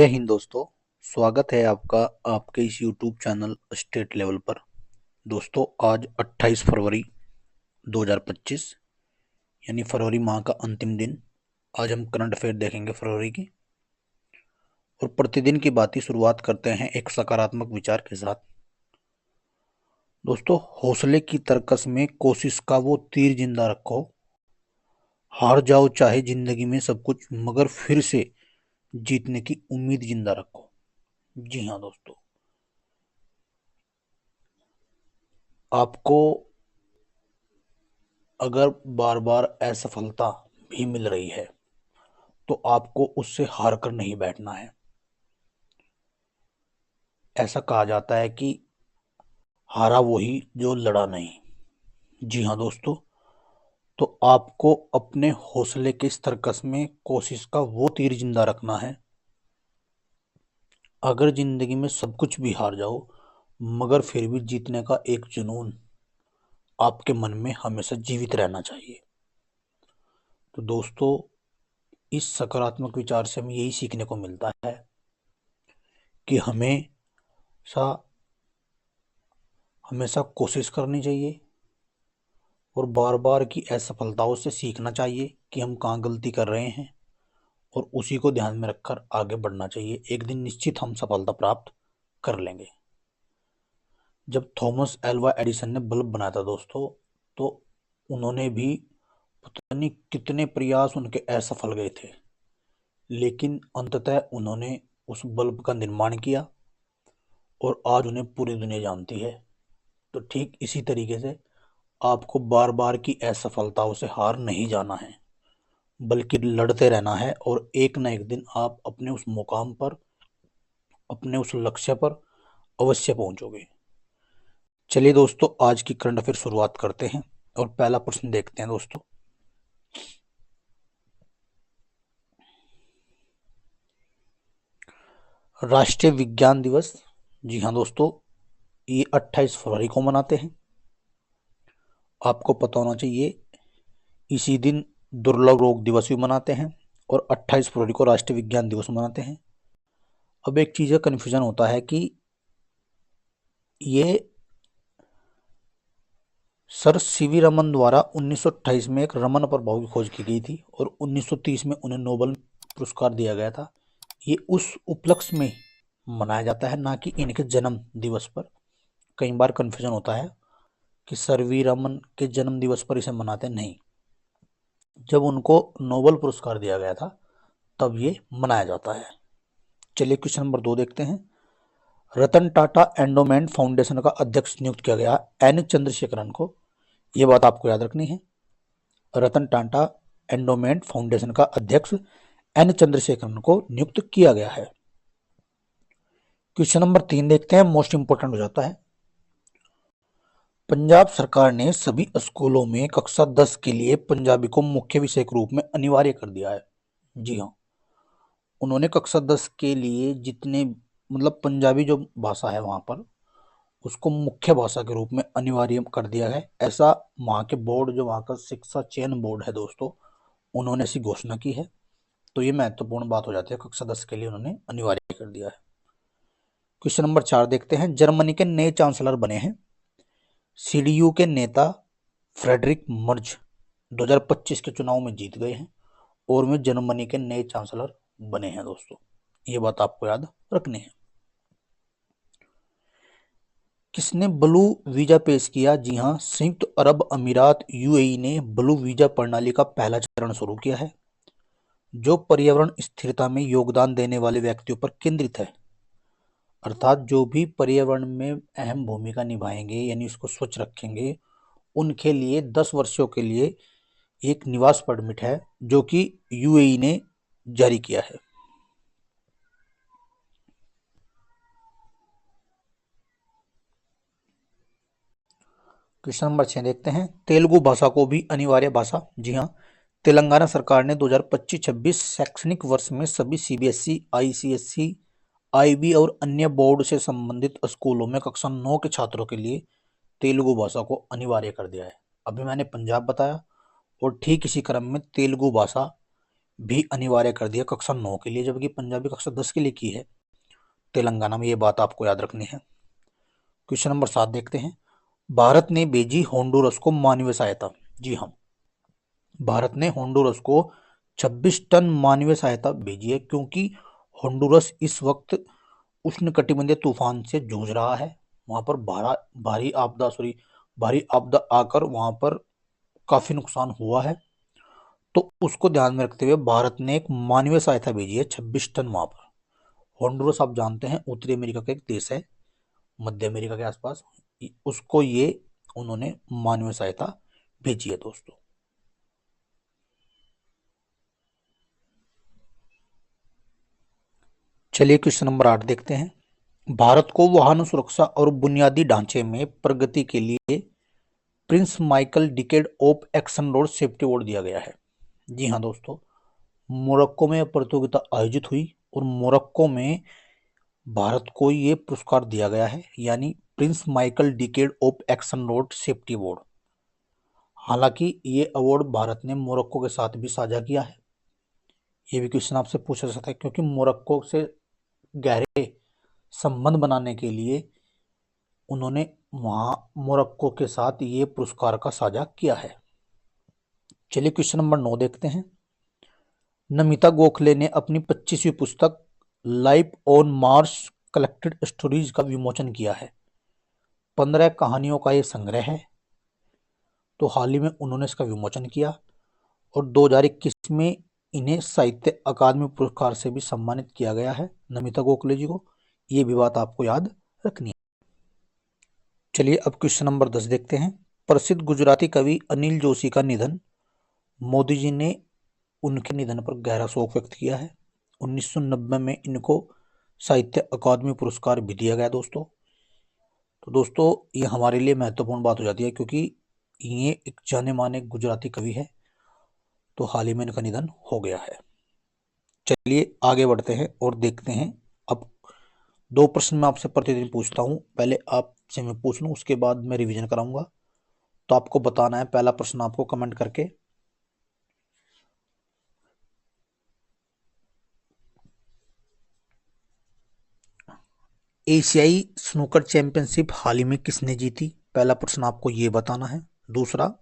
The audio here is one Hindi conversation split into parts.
जय हिंद दोस्तों। स्वागत है आपका आपके इस YouTube चैनल स्टेट लेवल पर। दोस्तों आज 28 फरवरी 2025 यानी फरवरी माह का अंतिम दिन। आज हम करंट अफेयर देखेंगे फरवरी की, और प्रतिदिन की बात की शुरुआत करते हैं एक सकारात्मक विचार के साथ। दोस्तों, हौसले की तरकस में कोशिश का वो तीर जिंदा रखो। हार जाओ चाहे जिंदगी में सब कुछ, मगर फिर से जीतने की उम्मीद जिंदा रखो। जी हाँ दोस्तों, आपको अगर बार बार असफलता भी मिल रही है तो आपको उससे हार कर नहीं बैठना है। ऐसा कहा जाता है कि हारा वही जो लड़ा नहीं। जी हाँ दोस्तों, तो आपको अपने हौसले के इस तरकस में कोशिश का वो तीर जिंदा रखना है। अगर जिंदगी में सब कुछ भी हार जाओ, मगर फिर भी जीतने का एक जुनून आपके मन में हमेशा जीवित रहना चाहिए। तो दोस्तों, इस सकारात्मक विचार से हमें यही सीखने को मिलता है कि हमेशा कोशिश करनी चाहिए और बार बार की असफलताओं से सीखना चाहिए कि हम कहाँ गलती कर रहे हैं, और उसी को ध्यान में रखकर आगे बढ़ना चाहिए। एक दिन निश्चित हम सफलता प्राप्त कर लेंगे। जब थॉमस एल्वा एडिसन ने बल्ब बनाया था दोस्तों, तो उन्होंने भी पता नहीं कितने प्रयास उनके असफल गए थे, लेकिन अंततः उन्होंने उस बल्ब का निर्माण किया और आज उन्हें पूरी दुनिया जानती है। तो ठीक इसी तरीके से आपको बार बार की असफलताओं से हार नहीं जाना है, बल्कि लड़ते रहना है, और एक न एक दिन आप अपने उस मुकाम पर, अपने उस लक्ष्य पर अवश्य पहुंचोगे। चलिए दोस्तों, आज की करंट अफेयर शुरुआत करते हैं और पहला प्रश्न देखते हैं दोस्तों। राष्ट्रीय विज्ञान दिवस, जी हाँ दोस्तों, ये 28 फरवरी को मनाते हैं। आपको पता होना चाहिए इसी दिन दुर्लभ रोग दिवस भी मनाते हैं और 28 फरवरी को राष्ट्रीय विज्ञान दिवस मनाते हैं। अब एक चीज़ का कन्फ्यूजन होता है कि ये सर सीवी रमन द्वारा 1928 में एक रमन प्रभाव की खोज की गई थी और 1930 में उन्हें नोबेल पुरस्कार दिया गया था। ये उस उपलक्ष्य में मनाया जाता है, ना कि इनके जन्म दिवस पर। कई बार कन्फ्यूजन होता है कि सर वी रमन के जन्म दिवस पर इसे मनाते नहीं, जब उनको नोबेल पुरस्कार दिया गया था तब ये मनाया जाता है। चलिए क्वेश्चन नंबर 2 देखते हैं। रतन टाटा एंडोमेंट फाउंडेशन का अध्यक्ष नियुक्त किया गया एन चंद्रशेखरन को। ये बात आपको याद रखनी है। रतन टाटा एंडोमेंट फाउंडेशन का अध्यक्ष एन चंद्रशेखरन को नियुक्त किया गया है। क्वेश्चन नंबर 3 देखते हैं, मोस्ट इंपोर्टेंट हो जाता है। पंजाब सरकार ने सभी स्कूलों में कक्षा 10 के लिए पंजाबी को मुख्य विषय के रूप में अनिवार्य कर दिया है। जी हाँ, उन्होंने कक्षा 10 के लिए जितने पंजाबी जो भाषा है वहाँ पर, उसको मुख्य भाषा के रूप में अनिवार्य कर दिया है। ऐसा वहाँ के बोर्ड, जो वहाँ का शिक्षा चयन बोर्ड है दोस्तों, उन्होंने ऐसी घोषणा की है। तो ये महत्वपूर्ण बात हो जाती है, कक्षा 10 के लिए उन्होंने अनिवार्य कर दिया है। क्वेश्चन नंबर 4 देखते हैं। जर्मनी के नए चांसलर बने हैं सीडीयू के नेता फ्रेडरिक मर्ज। 2025 के चुनाव में जीत गए हैं और वे जर्मनी के नए चांसलर बने हैं दोस्तों। ये बात आपको याद रखनी है। किसने ब्लू वीजा पेश किया? जी हाँ, संयुक्त अरब अमीरात यूएई ने ब्लू वीजा प्रणाली का पहला चरण शुरू किया है, जो पर्यावरण स्थिरता में योगदान देने वाले व्यक्तियों पर केंद्रित है। अर्थात जो भी पर्यावरण में अहम भूमिका निभाएंगे, यानी उसको स्वच्छ रखेंगे, उनके लिए 10 वर्षों के लिए एक निवास परमिट है जो कि यूएई ने जारी किया है। क्वेश्चन नंबर 6 देखते हैं। तेलुगु भाषा को भी अनिवार्य भाषा। जी हाँ, तेलंगाना सरकार ने 2025-26 शैक्षणिक वर्ष में सभी सीबीएसई, आईसीएसई, आईबी और अन्य बोर्ड से संबंधित स्कूलों में कक्षा 9 के छात्रों के लिए तेलुगु भाषा को अनिवार्य कर दिया है। अभी मैंने पंजाब बताया, और ठीक इसी क्रम में तेलुगु भाषा भी अनिवार्य कर दिया कक्षा 9 के लिए, जबकि पंजाबी कक्षा 10 के लिए की है तेलंगाना में। ये बात आपको याद रखनी है। क्वेश्चन नंबर 7 देखते हैं। भारत ने भेजी होंडुरस को मानवीय सहायता। जी हाँ, भारत ने होंडुरस को 26 टन मानवीय सहायता भेजी है, क्योंकि होंडुरस इस वक्त उष्णकटिबंधीय तूफान से जूझ रहा है। वहां पर भारी आपदा आकर वहां पर काफी नुकसान हुआ है। तो उसको ध्यान में रखते हुए भारत ने एक मानवीय सहायता भेजी है 26 टन वहां पर। होंडुरस आप जानते हैं उत्तरी अमेरिका का एक देश है, मध्य अमेरिका के आसपास। उसको ये उन्होंने मानवीय सहायता भेजी है दोस्तों। चलिए क्वेश्चन नंबर 8 देखते हैं। भारत को वाहन सुरक्षा और बुनियादी ढांचे में प्रगति के लिए Prince Michael decade of action road safety award दिया गया है। जी हाँ दोस्तों, मोरक्को में प्रतियोगिता आयोजित हुई और मोरक्को में भारत को ये पुरस्कार दिया गया है, यानी Prince Michael decade of action road safety award. हालांकि ये अवार्ड भारत ने मोरक्को के साथ भी साझा किया है। ये भी क्वेश्चन आपसे पूछा जा सकता है, क्योंकि मोरक्को से गहरे संबंध बनाने के लिए उन्होंने वहां मोरक्को के साथ ये पुरस्कार का साझा किया है। चलिए क्वेश्चन नंबर 9 देखते हैं। नमिता गोखले ने अपनी 25वीं पुस्तक life on Mars collected stories का विमोचन किया है। 15 कहानियों का ये संग्रह है। तो हाल ही में उन्होंने इसका विमोचन किया और 2021 में इन्हें साहित्य अकादमी पुरस्कार से भी सम्मानित किया गया है, नमिता गोखले जी को। ये भी बात आपको याद रखनी है। चलिए अब क्वेश्चन नंबर 10 देखते हैं। प्रसिद्ध गुजराती कवि अनिल जोशी का निधन। मोदी जी ने उनके निधन पर गहरा शोक व्यक्त किया है। 1990 में इनको साहित्य अकादमी पुरस्कार भी दिया गया दोस्तों। तो दोस्तों ये हमारे लिए महत्वपूर्ण बात हो जाती है, क्योंकि ये एक जाने माने गुजराती कवि है। तो हाल ही में इनका निधन हो गया है। चलिए आगे बढ़ते हैं और देखते हैं। अब 2 प्रश्न मैं आपसे प्रतिदिन पूछता हूँ। पहले आपसे मैं पूछ लूँ, उसके बाद मैं रिवीजन कराऊंगा। तो आपको बताना है, पहला प्रश्न आपको कमेंट करके। एशियाई स्नूकर चैंपियनशिप हाल ही में किसने जीती? पहला प्रश्न आपको ये बताना है। दूसरा,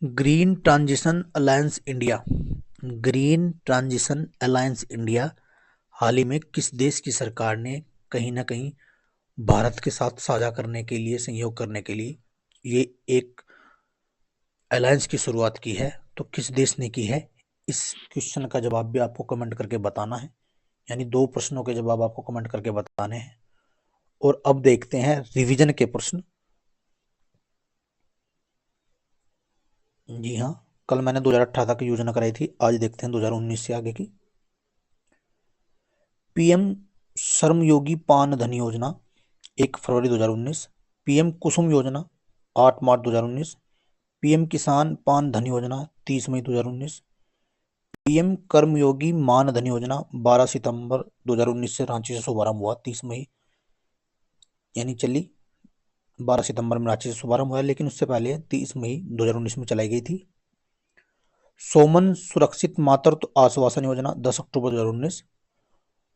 ग्रीन ट्रांजिशन अलायंस इंडिया हाल ही में किस देश की सरकार ने कहीं ना कहीं भारत के साथ साझा करने के लिए, सहयोग करने के लिए ये एक अलायंस की शुरुआत की है? तो किस देश ने की है? इस क्वेश्चन का जवाब भी आपको कमेंट करके बताना है। यानी 2 प्रश्नों के जवाब आपको कमेंट करके बताने हैं। और अब देखते हैं रिवीजन के प्रश्न। जी हाँ, कल मैंने 2018 की योजना कराई थी, आज देखते हैं 2019 से आगे की। पीएम श्रमयोगी पान धन योजना 1 फरवरी 2019। पीएम कुसुम योजना 8 मार्च 2019। पीएम किसान पान धन योजना 30 मई 2019। पीएम कर्मयोगी मान धन योजना 12 सितंबर 2019 से रांची से शुभारंभ हुआ। 30 मई यानी चली 12 सितंबर में रांची से शुभारंभ हुआ, लेकिन उससे पहले 30 मई 2019 में चलाई गई थी। सोमन सुरक्षित मातृत्व आश्वासन योजना 10 अक्टूबर 2019।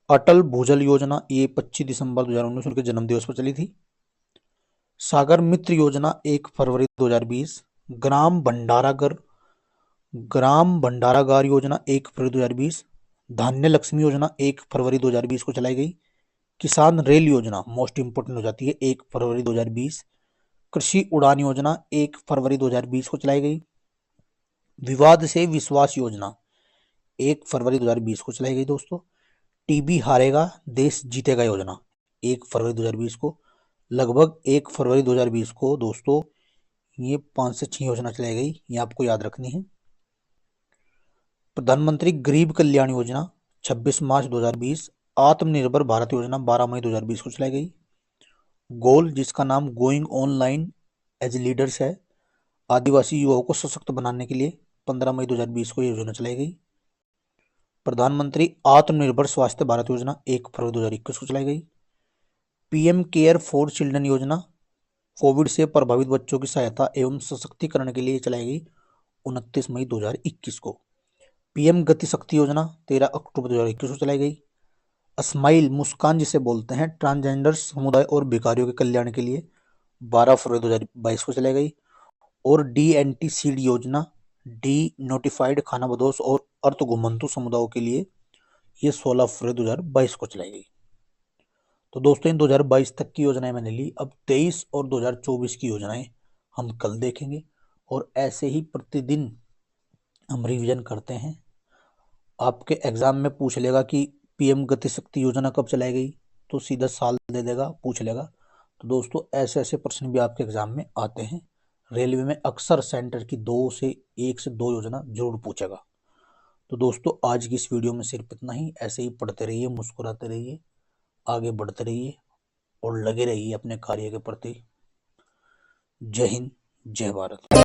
अटल भूजल योजना ये 25 दिसंबर 2019 उनके जन्मदिवस पर चली थी। सागर मित्र योजना 1 फरवरी 2020। ग्राम भंडारागार योजना 1 फरवरी 2020। धान्य लक्ष्मी योजना 1 फरवरी 2020 को चलाई गई। किसान रेल योजना मोस्ट इंपोर्टेंट हो जाती है, 1 फरवरी 2020। कृषि उड़ान योजना 1 फरवरी 2020 को चलाई गई। विवाद से विश्वास योजना 1 फरवरी 2020 को चलाई गई दोस्तों। टीबी हारेगा देश जीतेगा योजना 1 फरवरी 2020 को। लगभग 1 फरवरी 2020 को दोस्तों ये 5 से 6 योजना चलाई गई, ये आपको याद रखनी है। प्रधानमंत्री गरीब कल्याण योजना 26 मार्च 2020। आत्मनिर्भर भारत योजना 12 मई 2020 को चलाई गई। गोल जिसका नाम गोइंग ऑनलाइन एज लीडर्स है, आदिवासी युवाओं को सशक्त बनाने के लिए 15 मई 2020 को योजना चलाई गई। प्रधानमंत्री आत्मनिर्भर स्वास्थ्य भारत योजना 1 फरवरी 2021 को चलाई गई। पीएम केयर फॉर चिल्ड्रन योजना कोविड से प्रभावित बच्चों की सहायता एवं सशक्तिकरण के लिए चलाई गई 29 मई 2021 को। पीएम गति शक्ति योजना 13 अक्टूबर 2021 को चलाई गई। स्माइल मुस्कान जिसे बोलते हैं ट्रांसजेंडर समुदाय और भिखारियों के कल्याण के लिए 12 फरवरी 2022 को चलाई गई। और DNT सीड योजना डी नोटिफाइड खानाबदोश और अर्थ घुमंतु समुदायों के लिए ये 16 फरवरी 2022 को चलाई गई। तो दोस्तों इन 2022 तक की योजनाएं मैंने ली। अब 23 और 2024 की योजनाएं हम कल देखेंगे और ऐसे ही प्रतिदिन हम रिवीजन करते हैं। आपके एग्जाम में पूछ लेगा कि पीएम गति शक्ति योजना कब चलाई गई, तो सीधा साल दे देगा, पूछ लेगा। तो दोस्तों ऐसे ऐसे प्रश्न भी आपके एग्जाम में आते हैं। रेलवे में अक्सर सेंटर की 1 से 2 योजना जरूर पूछेगा। तो दोस्तों आज की इस वीडियो में सिर्फ इतना ही। ऐसे ही पढ़ते रहिए, मुस्कुराते रहिए, आगे बढ़ते रहिए और लगे रहिए अपने कार्य के प्रति। जय हिंद, जय भारत।